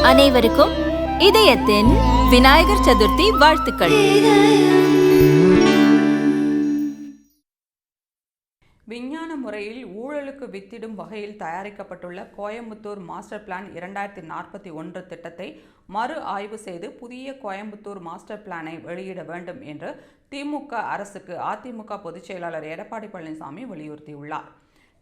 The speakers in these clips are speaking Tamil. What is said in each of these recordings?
அனைவருக்கும் இதயத்தின் விநாயகர் சதுர்த்தி வாழ்த்துக்கள். விஞ்ஞான முறையில் ஊழலுக்கு வித்திடும் வகையில் தயாரிக்கப்பட்டுள்ள கோயம்புத்தூர் மாஸ்டர் பிளான் 2041 திட்டத்தை மறு ஆய்வு செய்து புதிய கோயம்புத்தூர் மாஸ்டர் பிளானை வெளியிட வேண்டும் என்று திமுக அரசுக்கு அதிமுக பொதுச் செயலாளர் எடப்பாடி பழனிசாமி வலியுறுத்தியுள்ளார்.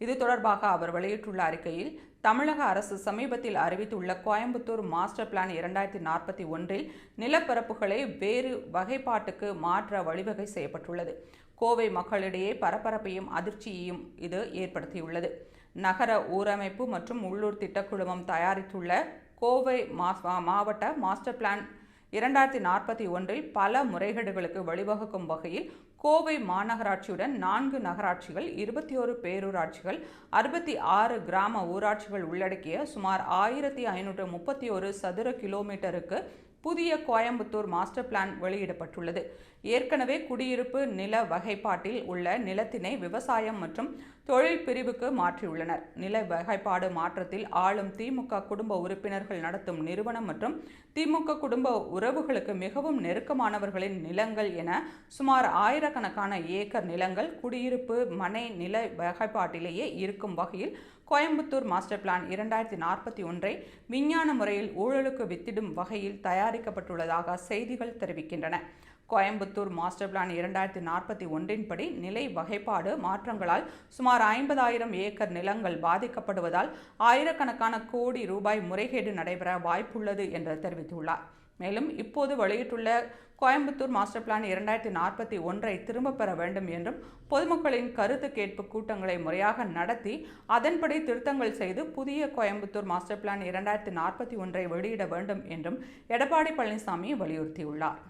இது தொடர்பாக அவர் வெளியிட்டுள்ள அறிக்கையில், தமிழக அரசு சமீபத்தில் அறிவித்துள்ள கோயம்புத்தூர் மாஸ்டர் பிளான் 2041 நிலப்பரப்புகளை வேறு வகைப்பாட்டுக்கு மாற்ற வழிவகை செய்யப்பட்டுள்ளது. கோவை மக்களிடையே பரபரப்பையும் அதிர்ச்சியையும் இது ஏற்படுத்தியுள்ளது. நகர ஊரமைப்பு மற்றும் உள்ளூர் திட்டக்குழுமம் தயாரித்துள்ள கோவை மாவட்ட மாஸ்டர் பிளான் 2041 பல முறைகேடுகளுக்கு வழிவகுக்கும் வகையில் கோவை மாநகராட்சியுடன் 4 நகராட்சிகள், 21 பேரூராட்சிகள், 66 கிராம ஊராட்சிகள் உள்ளடக்கிய சுமார் 1531 சதுர கிலோமீட்டருக்கு புதிய கோயம்புத்தூர் மாஸ்டர் பிளான் வெளியிடப்பட்டுள்ளது. ஏற்கனவே குடியிருப்பு நில வகைப்பாட்டில் உள்ள நிலத்தினை விவசாயம் மற்றும் தொழில் பிரிவுக்கு மாற்றியுள்ளனர். நில வகைப்பாடு மாற்றத்தில் ஆளும் திமுக குடும்ப உறுப்பினர்கள் நடத்தும் நிறுவனம் மற்றும் திமுக குடும்ப உறவுகளுக்கு மிகவும் நெருக்கமானவர்களின் நிலங்கள் என சுமார் ஆயிரக்கணக்கான ஏக்கர் நிலங்கள் குடியிருப்பு மனை நில வகைப்பாட்டிலேயே இருக்கும் வகையில் கோயம்புத்தூர் மாஸ்டர் பிளான் 2041 விஞ்ஞான முறையில் ஊழலுக்கு வித்திடும் வகையில் தயாரிக்கப்பட்டுள்ளதாக செய்திகள் தெரிவிக்கின்றன. கோயம்புத்தூர் மாஸ்டர் பிளான் 2041 படி நிலை வகைப்பாடு மாற்றங்களால் சுமார் 50,000 ஏக்கர் நிலங்கள் பாதிக்கப்படுவதால் ஆயிரக்கணக்கான கோடி ரூபாய் முறைகேடு நடைபெற வாய்ப்புள்ளது என்று தெரிவித்துள்ளார். மேலும் இப்போது வெளியிட்டுள்ள கோயம்புத்தூர் மாஸ்டர் பிளான் 2041 திரும்ப பெற வேண்டும் என்றும் பொதுமக்களின் கருத்து கேட்பு கூட்டங்களை முறையாக நடத்தி அதன்படி திருத்தங்கள் செய்து புதிய கோயம்புத்தூர் மாஸ்டர் பிளான் 2041 வெளியிட வேண்டும் என்றும் எடப்பாடி பழனிசாமி வலியுறுத்தியுள்ளார்.